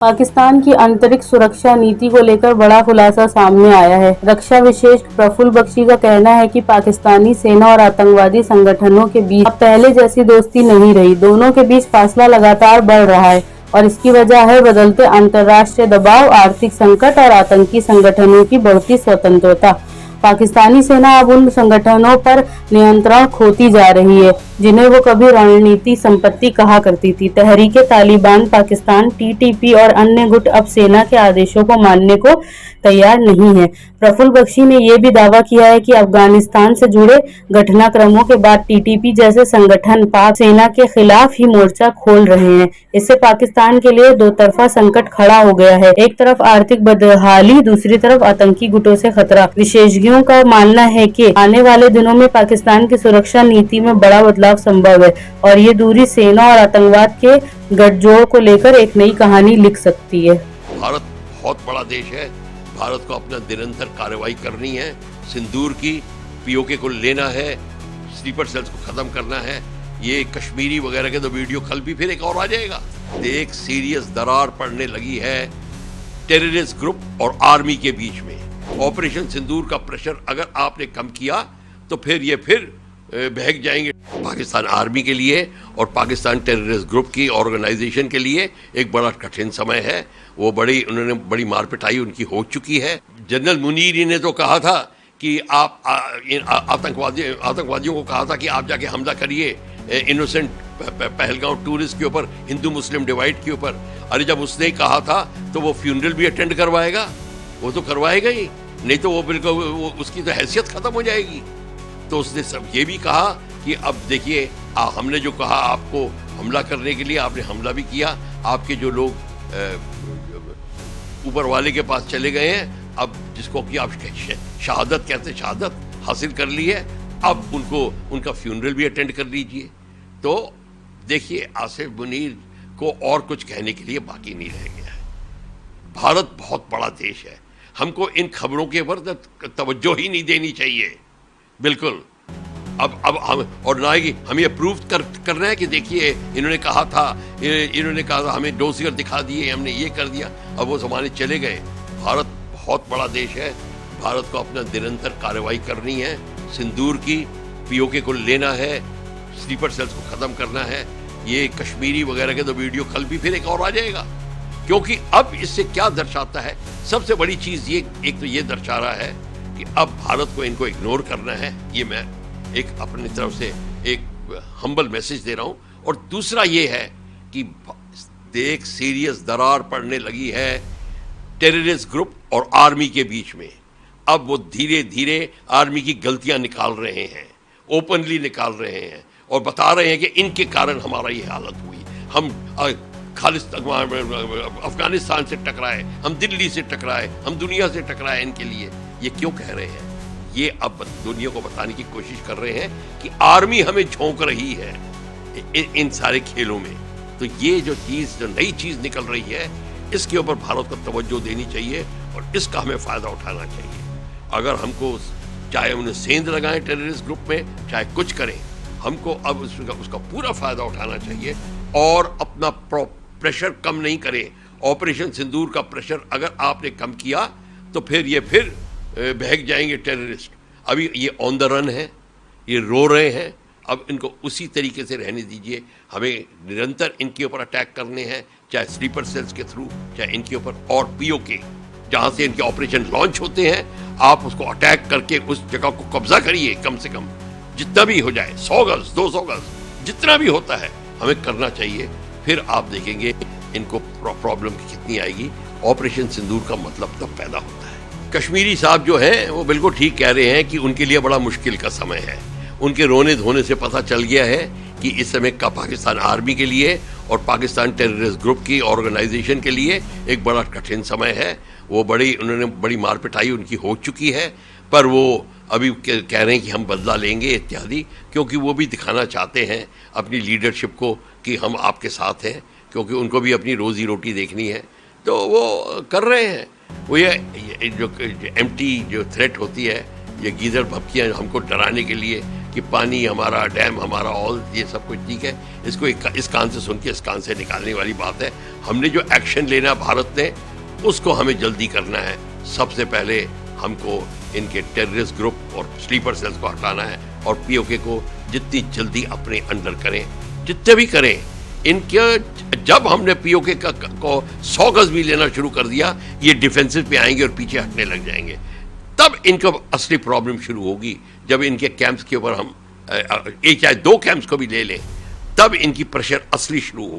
पाकिस्तान की आंतरिक सुरक्षा नीति को लेकर बड़ा खुलासा सामने आया है। रक्षा विशेषज्ञ प्रफुल्ल बख्शी का कहना है कि पाकिस्तानी सेना और आतंकवादी संगठनों के बीच अब पहले जैसी दोस्ती नहीं रही। दोनों के बीच फासला लगातार बढ़ रहा है और इसकी वजह है बदलते अंतर्राष्ट्रीय दबाव, आर्थिक संकट और आतंकी संगठनों की बढ़ती स्वतंत्रता। पाकिस्तानी सेना अब उन संगठनों पर नियंत्रण खोती जा रही है जिन्हें वो कभी रणनीति संपत्ति कहा करती थी। तहरीके तालिबान पाकिस्तान, टीटीपी और अन्य गुट अब सेना के आदेशों को मानने को तैयार नहीं है। प्रफुल्ल बख्शी ने यह भी दावा किया है कि अफगानिस्तान से जुड़े घटनाक्रमों के बाद टीटीपी जैसे संगठन पाक सेना के खिलाफ ही मोर्चा खोल रहे हैं। इससे पाकिस्तान के लिए दो तरफा संकट खड़ा हो गया है। एक तरफ आर्थिक बदहाली, दूसरी तरफ आतंकी गुटों से खतरा। विशेषज्ञों का मानना है कि आने वाले दिनों में पाकिस्तान की सुरक्षा नीति में बड़ा बदलाव संभव है और ये दूरी सेना और आतंकवाद के गठजोड़ को लेकर एक नई कहानी लिख सकती है। भारत बहुत बड़ा देश है। भारत को अपना निरंतर कार्रवाई करनी है। सिंदूर की पीओके को लेना है, स्लीपर सेल्स को खत्म करना है। ये कश्मीरी वगैरह के तो वीडियो कल भी फिर एक और आ जाएगा। एक सीरियस दरार पड़ने लगी है टेररिस्ट ग्रुप और आर्मी के बीच में। ऑपरेशन सिंदूर का प्रेशर अगर आपने कम किया तो फिर ये बहक जाएंगे। पाकिस्तान आर्मी के लिए और पाकिस्तान टेररिस्ट ग्रुप की ऑर्गेनाइजेशन के लिए एक बड़ा कठिन समय है। उन्होंने बड़ी मार पिटाई उनकी हो चुकी है। जनरल मुनीर ने तो कहा था कि आप आतंकवादियों को कहा था कि आप जाके हमला करिए इनोसेंट पहलगांव टूरिस्ट के ऊपर, हिंदू मुस्लिम डिवाइड के ऊपर। अरे जब उसने कहा था तो वो फ्यूनरल भी अटेंड करवाएगा, वो तो करवाएगा ही, नहीं तो वो बिल्कुल उसकी तो हैसियत खत्म हो जाएगी। तो उसने सब ये भी कहा कि अब देखिए हमने जो कहा आपको हमला करने के लिए, आपने हमला भी किया। आपके जो लोग ऊपर वाले के पास चले गए हैं, अब जिसको कि आप शहादत कहते हैं, शहादत हासिल कर ली है, अब उनका फ्यूनरल भी अटेंड कर लीजिए। तो देखिए आसिफ मुनीर को और कुछ कहने के लिए बाकी नहीं रह गया है। भारत बहुत बड़ा देश है, हमको इन खबरों के ऊपर तवज्जो ही नहीं देनी चाहिए बिल्कुल। अब हम और ना कि हम ये प्रूव कर रहे हैं कि देखिए इन्होंने कहा था हमें डोसियर दिखा दिए, हमने ये कर दिया। अब वो ज़माने चले गए। भारत बहुत बड़ा देश है। भारत को अपना निरंतर कार्रवाई करनी है। सिंदूर की पीओके को लेना है, स्लीपर सेल्स को ख़त्म करना है। ये कश्मीरी वगैरह के तो वीडियो कल भी फिर एक और आ जाएगा। क्योंकि अब इससे क्या दर्शाता है, सबसे बड़ी चीज़ ये एक तो ये दर्शा रहा है कि अब भारत को इनको इग्नोर करना है। ये मैं एक अपनी तरफ से एक हम्बल मैसेज दे रहा हूं। और दूसरा ये है कि एक सीरियस दरार पड़ने लगी है टेररिस्ट ग्रुप और आर्मी के बीच में। अब वो धीरे धीरे आर्मी की गलतियां निकाल रहे हैं, ओपनली निकाल रहे हैं और बता रहे हैं कि इनके कारण हमारा ये हालत हुई। हम अफगानिस्तान से टकराए, हम दिल्ली से टकराए, हम दुनिया से टकराए इनके लिए। ये क्यों कह रहे हैं? ये अब दुनिया को बताने की कोशिश कर रहे हैं कि आर्मी हमें झोंक रही है इन सारे खेलों में। तो ये जो नई चीज़ निकल रही है, इसके ऊपर भारत को तवज्जो देनी चाहिए और इसका हमें फ़ायदा उठाना चाहिए। अगर हमको चाहे उन्हें सेंध लगाएं टेररिस्ट ग्रुप में, चाहे कुछ करें, हमको अब उसका पूरा फ़ायदा उठाना चाहिए और अपना प्रेशर कम नहीं करें। ऑपरेशन सिंदूर का प्रेशर अगर आपने कम किया तो फिर बहक जाएंगे टेररिस्ट। अभी ये ऑन द रन है, ये रो रहे हैं। अब इनको उसी तरीके से रहने दीजिए। हमें निरंतर इनके ऊपर अटैक करने हैं, चाहे स्लीपर सेल्स के थ्रू, चाहे इनके ऊपर और पीओके जहाँ से इनके ऑपरेशन लॉन्च होते हैं, आप उसको अटैक करके उस जगह को कब्जा करिए। कम से कम जितना भी हो जाए, 100 गज 200 गज जितना भी होता है हमें करना चाहिए। फिर आप देखेंगे इनको प्रॉब्लम कितनी आएगी। ऑपरेशन सिंदूर का मतलब तब पैदा होता है। कश्मीरी साहब जो हैं वो बिल्कुल ठीक कह रहे हैं कि उनके लिए बड़ा मुश्किल का समय है। उनके रोने धोने से पता चल गया है कि इस समय का पाकिस्तान आर्मी के लिए और पाकिस्तान टेररिस्ट ग्रुप की ऑर्गेनाइजेशन के लिए एक बड़ा कठिन समय है। उन्होंने बड़ी मार पिटाई उनकी हो चुकी है, पर वो अभी कह रहे हैं कि हम बदला लेंगे इत्यादि, क्योंकि वो भी दिखाना चाहते हैं अपनी लीडरशिप को कि हम आपके साथ हैं, क्योंकि उनको भी अपनी रोज़ी रोटी देखनी है। तो वो कर रहे हैं। वो ये जो एम्प्टी जो थ्रेट होती है, ये गीदड़ भपकियाँ हमको डराने के लिए कि पानी हमारा, डैम हमारा, ऑल ये सब कुछ ठीक है, इसको इस कान से सुन के इस कान से निकालने वाली बात है। हमने जो एक्शन लेना भारत ने, उसको हमें जल्दी करना है। सबसे पहले हमको इनके टेररिस्ट ग्रुप और स्लीपर सेल्स को हटाना है और पीओके को जितनी जल्दी अपने अंडर करें, जितने भी करें। इनके जब हमने पीओके को 100 गज भी लेना शुरू कर दिया, ये डिफेंसिव पे आएंगे और पीछे हटने लग जाएंगे। तब इनको असली प्रॉब्लम शुरू होगी। जब इनके कैंप्स के ऊपर हम एक चाहे 2 कैंप्स को भी ले लें, तब इनकी प्रेशर असली शुरू होगी।